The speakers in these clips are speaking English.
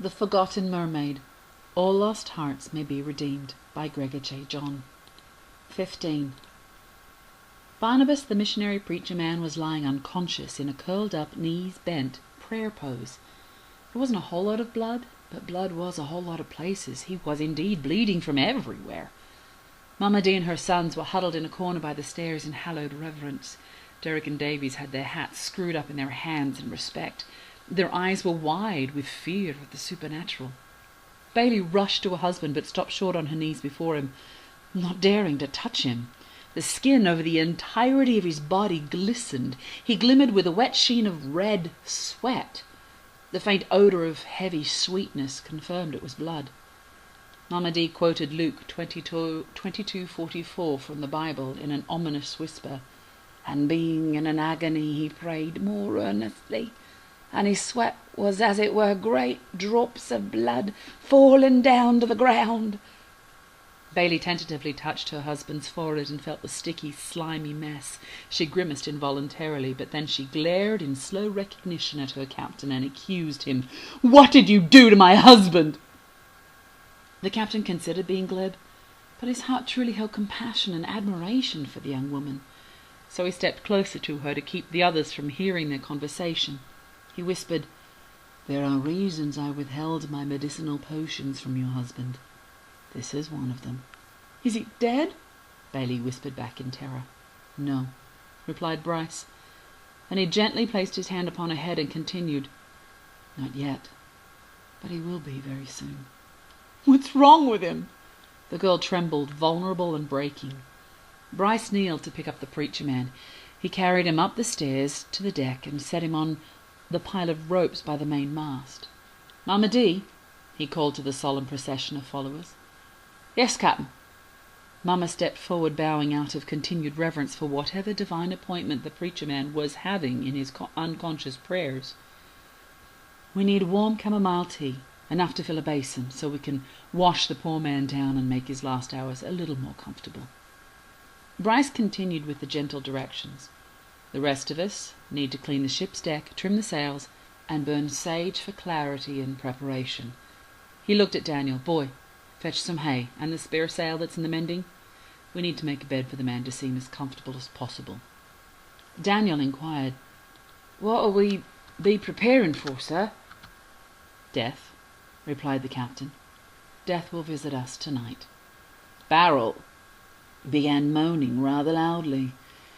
The Forgotten Mermaid. All Lost Hearts May Be Redeemed by Gregga J. Johnn. 15. Barnabas, the missionary preacher man, was lying unconscious in a curled-up, knees-bent prayer pose. There wasn't a whole lot of blood, but blood was a whole lot of places. He was indeed bleeding from everywhere. Mama D and her sons were huddled in a corner by the stairs in hallowed reverence. Derek and Davies had their hats screwed up in their hands in respect. Their eyes were wide with fear of the supernatural. Bailey rushed to her husband, but stopped short on her knees before him, not daring to touch him. The skin over the entirety of his body glistened. He glimmered with a wet sheen of red sweat. The faint odour of heavy sweetness confirmed it was blood. Mama D quoted Luke 22:44 from the Bible in an ominous whisper. And being in an agony, he prayed more earnestly, and his sweat was as it were great drops of blood fallen down to the ground. Bailey tentatively touched her husband's forehead and felt the sticky, slimy mess. She grimaced involuntarily, but then she glared in slow recognition at her captain and accused him. "What did you do to my husband?" The captain considered being glib, but his heart truly held compassion and admiration for the young woman. So he stepped closer to her to keep the others from hearing their conversation. He whispered, "There are reasons I withheld my medicinal potions from your husband. This is one of them." "Is he dead?" Bailey whispered back in terror. "No," replied Bryce, and he gently placed his hand upon her head and continued, "Not yet, but he will be very soon." "What's wrong with him?" The girl trembled, vulnerable and breaking. Bryce kneeled to pick up the preacher man. He carried him up the stairs to the deck and set him on the pile of ropes by the main mast. "Mama D," he called to the solemn procession of followers. "Yes, Captain." Mama stepped forward, bowing out of continued reverence for whatever divine appointment the preacher man was having in his unconscious prayers. "We need warm chamomile tea, enough to fill a basin, so we can wash the poor man down and make his last hours a little more comfortable." Bryce continued with the gentle directions. "The rest of us need to clean the ship's deck, trim the sails, and burn sage for clarity and preparation." He looked at Daniel. "Boy, fetch some hay, and the spare sail that's in the mending. We need to make a bed for the man to seem as comfortable as possible." Daniel inquired, "What'll we be preparing for, sir?" "Death," replied the captain. "Death will visit us tonight." Barrel began moaning rather loudly.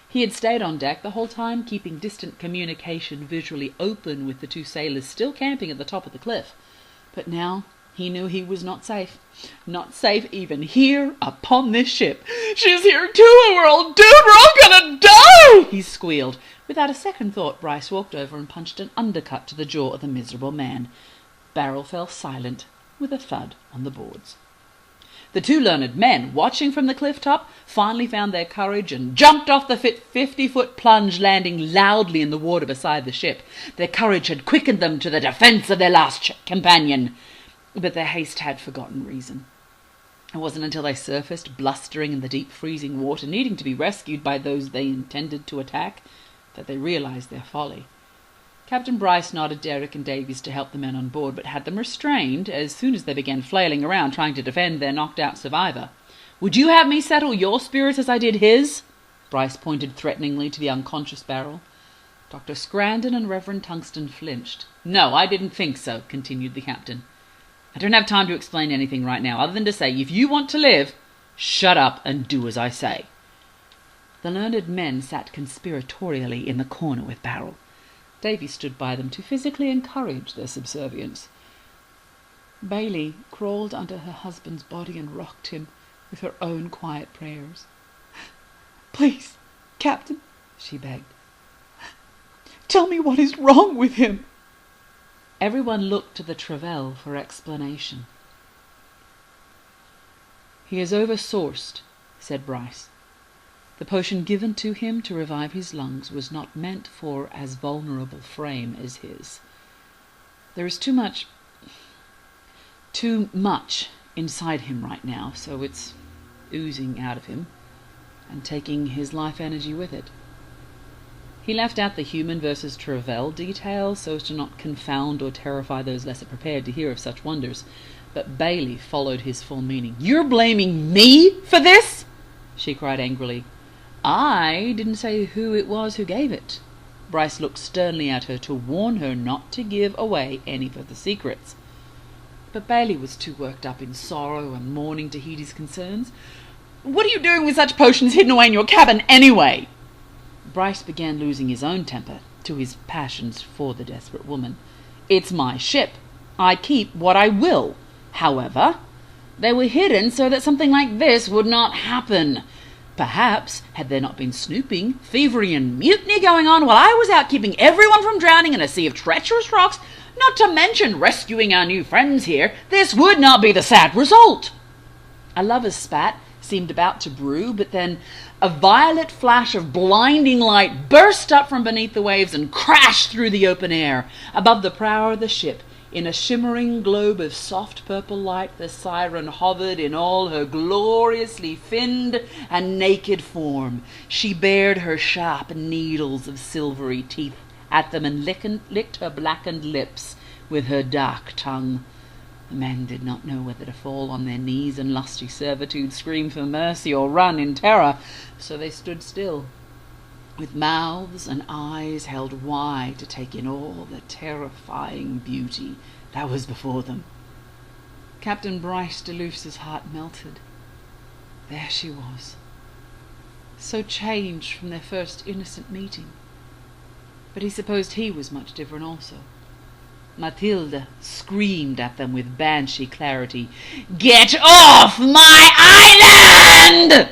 He had stayed on deck the whole time, keeping distant communication visually open with the two sailors still camping at the top of the cliff. But now he knew he was not safe. Not safe even here upon this ship. "She's here too, and we're all doomed. We're all gonna die!" he squealed. Without a second thought, Bryce walked over and punched an undercut to the jaw of the miserable man. Barrel fell silent with a thud on the boards. The two learned men, watching from the cliff top, finally found their courage and jumped off the 50-foot plunge, landing loudly in the water beside the ship. Their courage had quickened them to the defence of their last companion, but their haste had forgotten reason. It wasn't until they surfaced, blustering in the deep freezing water, needing to be rescued by those they intended to attack, that they realised their folly. Captain Bryce nodded Derek and Davies to help the men on board, but had them restrained as soon as they began flailing around trying to defend their knocked-out survivor. "Would you have me settle your spirit as I did his?" Bryce pointed threateningly to the unconscious Barrel. Dr. Scrandon and Reverend Tungsten flinched. "No, I didn't think so," continued the captain. "I don't have time to explain anything right now, other than to say, if you want to live, shut up and do as I say." The learned men sat conspiratorially in the corner with Barrel. Davy stood by them to physically encourage their subservience. Bailey crawled under her husband's body and rocked him with her own quiet prayers. "Please, Captain," she begged, "tell me what is wrong with him." Everyone looked to the Travell for explanation. "He is oversourced," said Bryce. "The potion given to him to revive his lungs was not meant for as vulnerable frame as his. There is too much inside him right now, so it's oozing out of him and taking his life energy with it. He left out the human versus Travell detail so as to not confound or terrify those lesser prepared to hear of such wonders, but Bailey followed his full meaning. "You're blaming me for this?" she cried angrily. "I didn't say who it was who gave it." Bryce looked sternly at her to warn her not to give away any further secrets. But Bailey was too worked up in sorrow and mourning to heed his concerns. "What are you doing with such potions hidden away in your cabin anyway?" Bryce began losing his own temper to his passions for the desperate woman. "It's my ship. I keep what I will. However, they were hidden so that something like this would not happen. Perhaps, had there not been snooping, thievery and mutiny going on while I was out keeping everyone from drowning in a sea of treacherous rocks, not to mention rescuing our new friends here, this would not be the sad result." A lover's spat seemed about to brew, but then a violet flash of blinding light burst up from beneath the waves and crashed through the open air. Above the prow of the ship, in a shimmering globe of soft purple light, the siren hovered in all her gloriously finned and naked form. She bared her sharp needles of silvery teeth at them and licked her blackened lips with her dark tongue. The men did not know whether to fall on their knees in lusty servitude, scream for mercy, or run in terror, so they stood still, with mouths and eyes held wide to take in all the terrifying beauty that was before them. Captain Bryce Deluse's heart melted. There she was, so changed from their first innocent meeting. But he supposed he was much different also. Matilda screamed at them with banshee clarity, "Get off my island!"